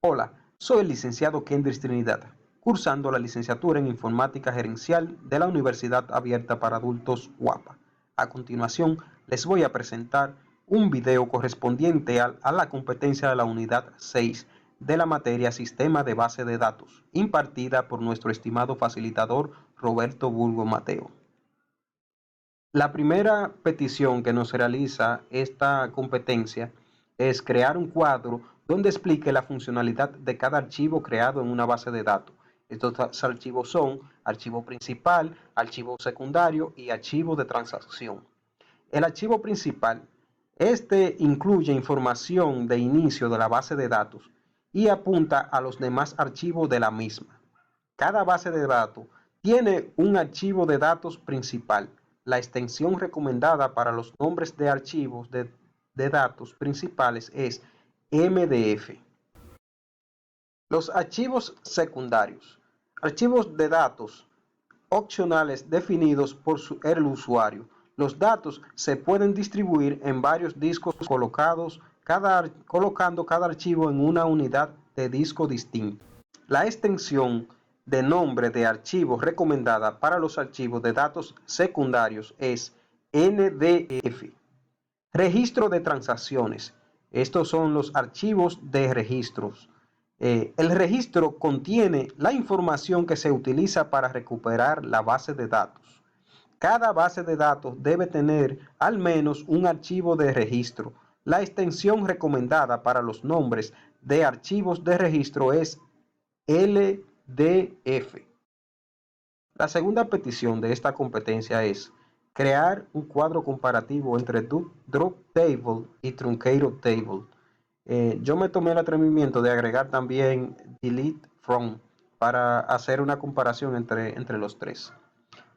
Hola, soy el licenciado Kendris Trinidad, cursando la licenciatura en Informática Gerencial de la Universidad Abierta para Adultos UAPA. A continuación, les voy a presentar un video correspondiente a la competencia de la unidad 6 de la materia Sistema de Base de Datos, impartida por nuestro estimado facilitador Roberto Burgo Mateo. La primera petición que nos realiza esta competencia es crear un cuadro donde explique la funcionalidad de cada archivo creado en una base de datos. Estos archivos son archivo principal, archivo secundario y archivo de transacción. El archivo principal, este incluye información de inicio de la base de datos y apunta a los demás archivos de la misma. Cada base de datos tiene un archivo de datos principal. La extensión recomendada para los nombres de archivos de datos principales es MDF. Los archivos secundarios. Archivos de datos opcionales definidos por el usuario. Los datos se pueden distribuir en varios discos colocando cada archivo en una unidad de disco distinta. La extensión de nombre de archivo recomendada para los archivos de datos secundarios es NDF. Registro de transacciones. Estos son los archivos de registros. El registro contiene la información que se utiliza para recuperar la base de datos. Cada base de datos debe tener al menos un archivo de registro. La extensión recomendada para los nombres de archivos de registro es LDF. La segunda petición de esta competencia es crear un cuadro comparativo entre Drop Table y Truncated Table. Yo me tomé el atrevimiento de agregar también Delete From para hacer una comparación entre los tres.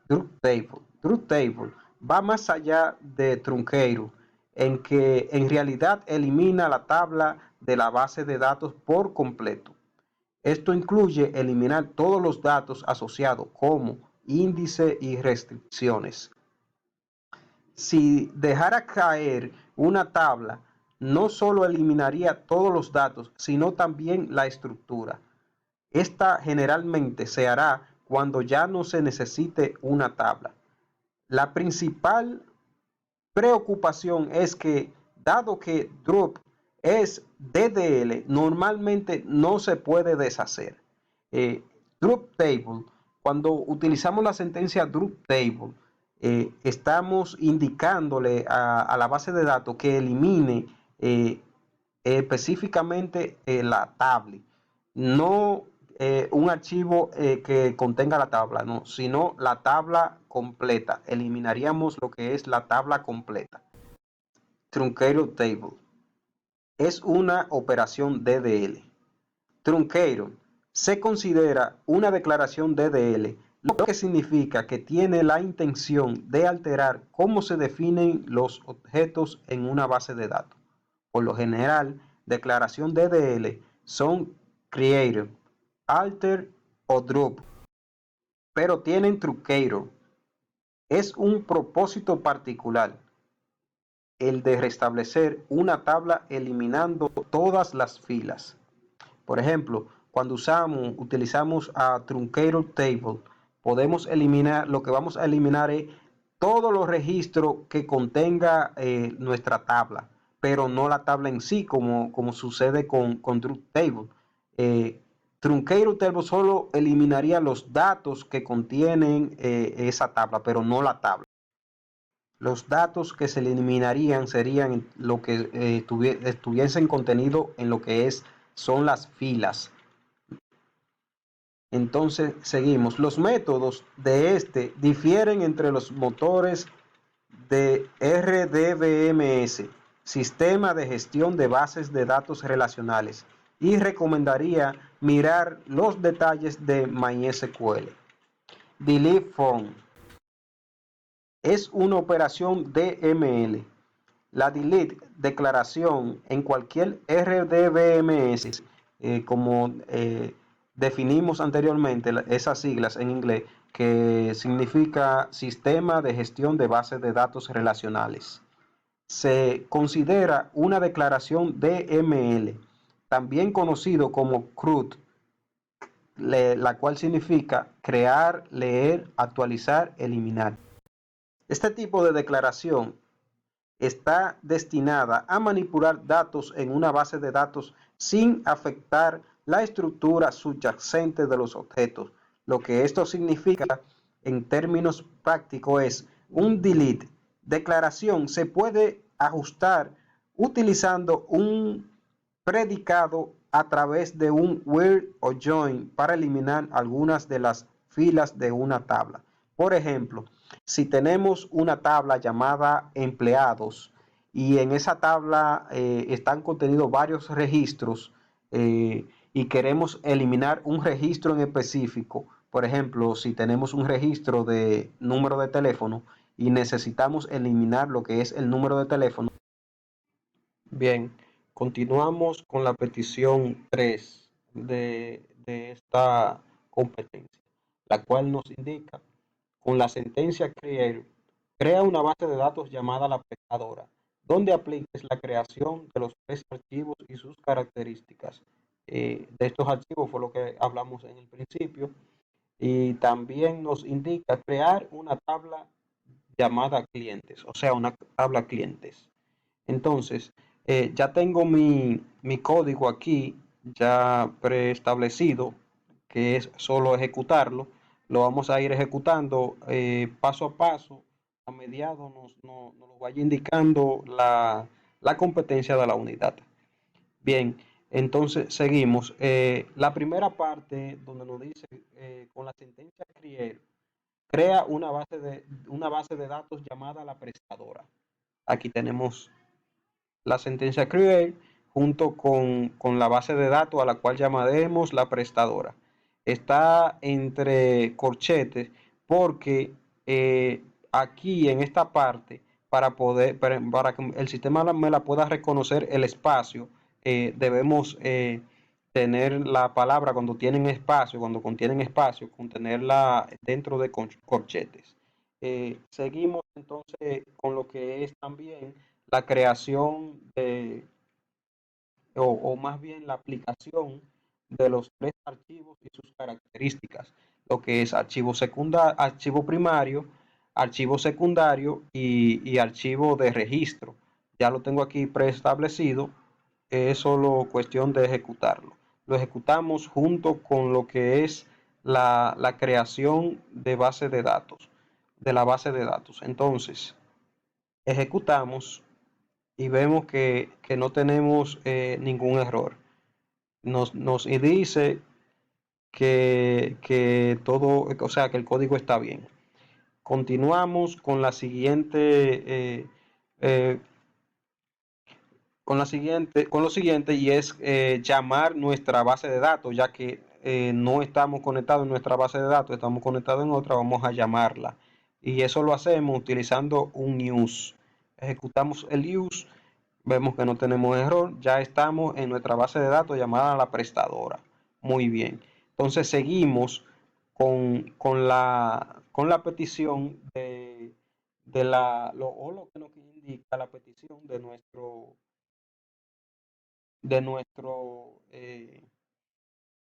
Drop Table va más allá de Truncated en que en realidad elimina la tabla de la base de datos por completo. Esto incluye eliminar todos los datos asociados como índice y restricciones. Si dejara caer una tabla, no solo eliminaría todos los datos, sino también la estructura. Esta generalmente se hará cuando ya no se necesite una tabla. La principal preocupación es que, dado que drop es DDL, normalmente no se puede deshacer. Drop Table, cuando utilizamos la sentencia Drop Table, estamos indicándole a la base de datos que elimine específicamente la tabla, no un archivo que contenga la tabla, no, sino la tabla completa. Eliminaríamos lo que es la tabla completa. Truncated Table es una operación DDL. Truncated se considera una declaración DDL, lo que significa que tiene la intención de alterar cómo se definen los objetos en una base de datos. Por lo general, declaración DDL son created, alter o drop, pero tienen truncated. Es un propósito particular, el de restablecer una tabla eliminando todas las filas. Por ejemplo, cuando utilizamos a Truncated Table, podemos eliminar, lo que vamos a eliminar es todos los registros que contenga nuestra tabla, pero no la tabla en sí, como sucede con Drop Table. Truncated Table solo eliminaría los datos que contienen esa tabla, pero no la tabla. Los datos que se eliminarían serían lo que estuviesen contenido en lo que son las filas. Entonces seguimos. Los métodos de este difieren entre los motores de RDBMS, Sistema de Gestión de Bases de Datos Relacionales, y recomendaría mirar los detalles de MySQL. Delete From es una operación DML. La delete declaración en cualquier RDBMS, como definimos anteriormente esas siglas en inglés, que significa Sistema de Gestión de Bases de Datos Relacionales. Se considera una declaración DML también conocido como CRUD, la cual significa crear, leer, actualizar, eliminar. Este tipo de declaración está destinada a manipular datos en una base de datos sin afectar la estructura subyacente de los objetos. Lo que esto significa en términos prácticos es un delete. Declaración se puede ajustar utilizando un predicado a través de un where o join para eliminar algunas de las filas de una tabla. Por ejemplo, si tenemos una tabla llamada empleados y en esa tabla están contenidos varios registros y queremos eliminar un registro en específico, por ejemplo, si tenemos un registro de número de teléfono y necesitamos eliminar lo que es el número de teléfono. Bien, continuamos con la petición 3 de esta competencia, la cual nos indica, con la sentencia create, crea una base de datos llamada la prestadora, donde apliques la creación de los tres archivos y sus características. De estos archivos fue lo que hablamos en el principio. Y también nos indica crear una tabla llamada clientes, o sea, una tabla clientes. Entonces, ya tengo mi código aquí ya preestablecido, que es solo ejecutarlo. Lo vamos a ir ejecutando paso a paso, a mediado nos lo vaya indicando la competencia de la unidad. Bien, entonces seguimos. La primera parte donde nos dice con la sentencia create, crea una base de datos llamada la prestadora. Aquí tenemos la sentencia create junto con la base de datos a la cual llamaremos la prestadora. Está entre corchetes porque aquí en esta parte, para que el sistema me la pueda reconocer el espacio, debemos tener la palabra cuando contienen espacio, contenerla dentro de corchetes. Seguimos entonces con lo que es también la creación o más bien la aplicación de los tres archivos y sus características, lo que es archivo primario, archivo secundario y archivo de registro. Ya lo tengo aquí preestablecido, es solo cuestión de ejecutarlo. Lo ejecutamos junto con lo que es la creación de base de datos, de la base de datos. Entonces, ejecutamos y vemos que no tenemos ningún error. Nos dice que todo, o sea, que el código está bien. Continuamos con la siguiente, eh, con lo siguiente y es llamar nuestra base de datos, ya que no estamos conectados en nuestra base de datos, estamos conectados en otra, vamos a llamarla. Y eso lo hacemos utilizando un use. Ejecutamos el use. Vemos que no tenemos error, ya estamos en nuestra base de datos llamada la prestadora. Muy bien. Entonces seguimos con la petición lo que nos indica la petición de nuestro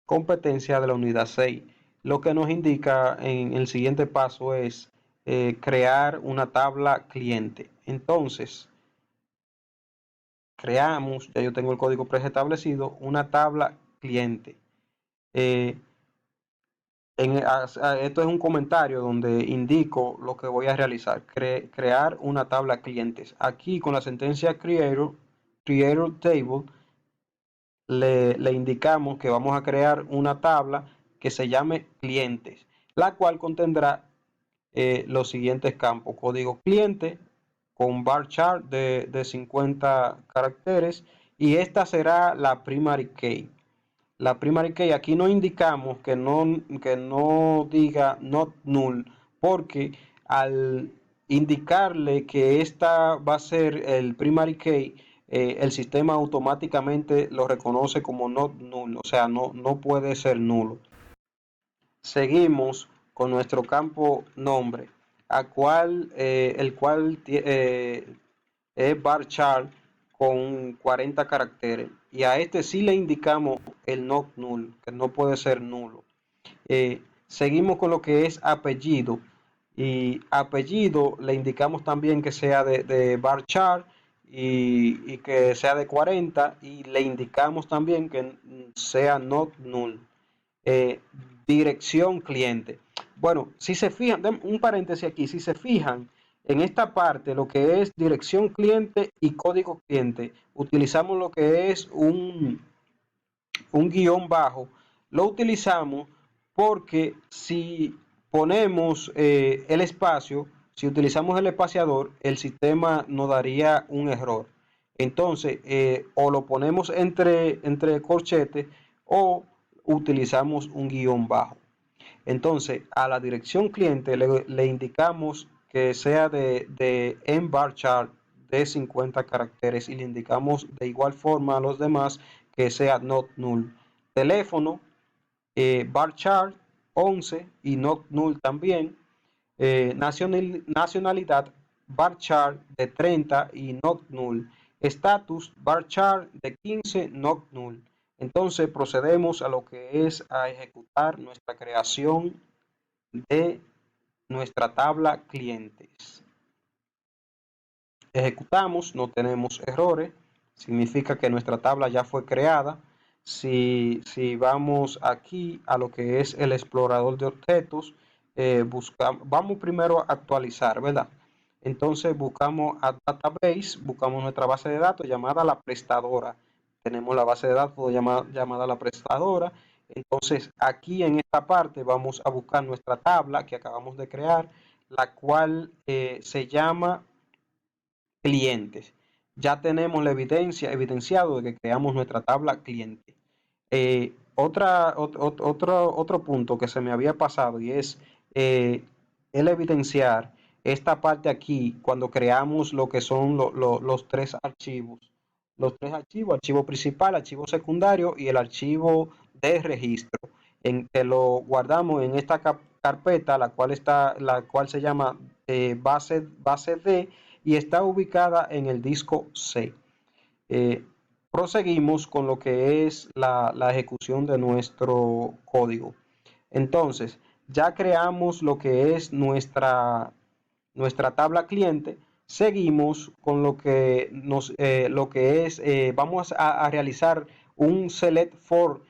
competencia de la unidad 6. Lo que nos indica en el siguiente paso es crear una tabla cliente. Entonces, creamos, ya yo tengo el código preestablecido, una tabla cliente. Eh, esto es un comentario donde indico lo que voy a realizar, crear una tabla clientes. Aquí con la sentencia creator table, le indicamos que vamos a crear una tabla que se llame clientes, la cual contendrá los siguientes campos: código cliente con varchar de 50 caracteres, y esta será la primary key. La primary key, aquí no indicamos que no diga not null, porque al indicarle que esta va a ser el primary key, el sistema automáticamente lo reconoce como not null, o sea, no puede ser nulo. Seguimos con nuestro campo nombre, el cual es varchar con 40 caracteres. Y a este sí le indicamos el not null, que no puede ser nulo. Seguimos con lo que es apellido. Y apellido le indicamos también que sea de varchar y que sea de 40 y le indicamos también que sea not null. Eh, Dirección cliente. Bueno, si se fijan, un paréntesis aquí, si se fijan en esta parte, lo que es dirección cliente y código cliente, utilizamos lo que es un guión bajo. Lo utilizamos porque si ponemos el espacio, si utilizamos el espaciador, el sistema nos daría un error. Entonces, o lo ponemos entre corchetes o utilizamos un guión bajo. Entonces, a la dirección cliente le indicamos que sea de en bar chart de 50 caracteres y le indicamos de igual forma a los demás que sea not null. Teléfono, bar chart 11 y not null también. Nacionalidad, bar chart de 30 y not null. Status, bar chart de 15, not null. Entonces procedemos a lo que es a ejecutar nuestra creación de nuestra tabla clientes. Ejecutamos, no tenemos errores, significa que nuestra tabla ya fue creada. Si vamos aquí a lo que es el explorador de objetos, vamos primero a actualizar, ¿verdad? Entonces buscamos a database, buscamos nuestra base de datos llamada la prestadora. Tenemos la base de datos llamada la prestadora. Entonces aquí en esta parte vamos a buscar nuestra tabla que acabamos de crear, la cual se llama clientes. Ya tenemos la evidenciado de que creamos nuestra tabla cliente. Otro punto que se me había pasado y es el evidenciar esta parte aquí cuando creamos lo que son los tres archivos. Los tres archivos, archivo principal, archivo secundario y el archivo de registro. Que lo guardamos en esta carpeta, la cual se llama base D y está ubicada en el disco C. Proseguimos con lo que es la ejecución de nuestro código. Entonces, ya creamos lo que es nuestra tabla cliente. Seguimos con lo que es, vamos a realizar un select for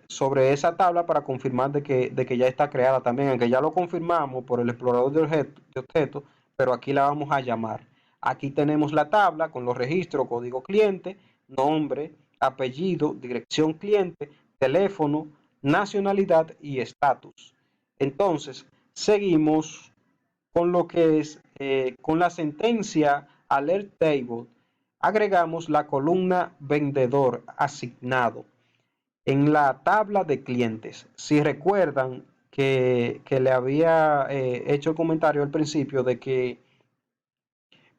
sobre esa tabla para confirmar de que ya está creada también, aunque ya lo confirmamos por el explorador de objetos, pero aquí la vamos a llamar. Aquí tenemos la tabla con los registros, código cliente, nombre, apellido, dirección cliente, teléfono, nacionalidad y estatus. Entonces, seguimos con lo que es, con la sentencia alert table, agregamos la columna vendedor asignado en la tabla de clientes. Si recuerdan que le había hecho el comentario al principio de que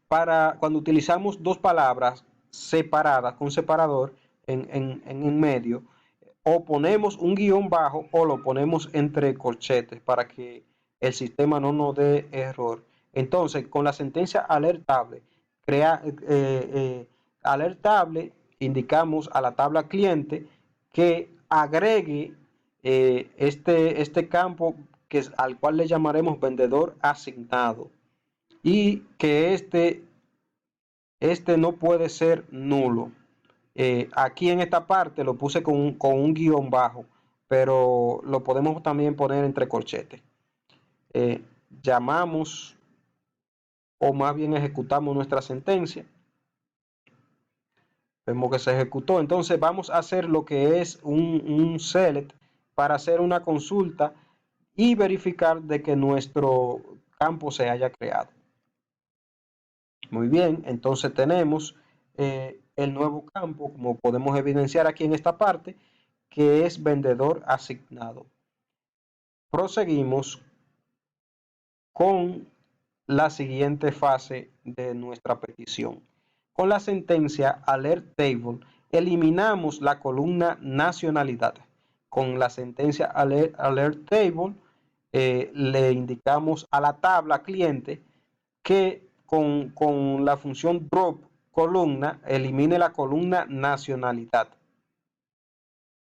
cuando utilizamos dos palabras separadas con separador en medio, o ponemos un guión bajo o lo ponemos entre corchetes para que el sistema no nos dé error. Entonces, con la sentencia alertable, alertable, indicamos a la tabla cliente que agregue este campo al cual le llamaremos vendedor asignado y que este no puede ser nulo. Aquí en esta parte lo puse con un guión bajo, pero lo podemos también poner entre corchetes. Llamamos o más bien ejecutamos nuestra sentencia. Vemos que se ejecutó. Entonces vamos a hacer lo que es un select para hacer una consulta y verificar de que nuestro campo se haya creado. Muy bien, entonces tenemos el nuevo campo, como podemos evidenciar aquí en esta parte, que es vendedor asignado. Proseguimos con la siguiente fase de nuestra petición. Con la sentencia alert table, eliminamos la columna nacionalidad. Con la sentencia alert table, le indicamos a la tabla cliente que con la función drop columna, elimine la columna nacionalidad.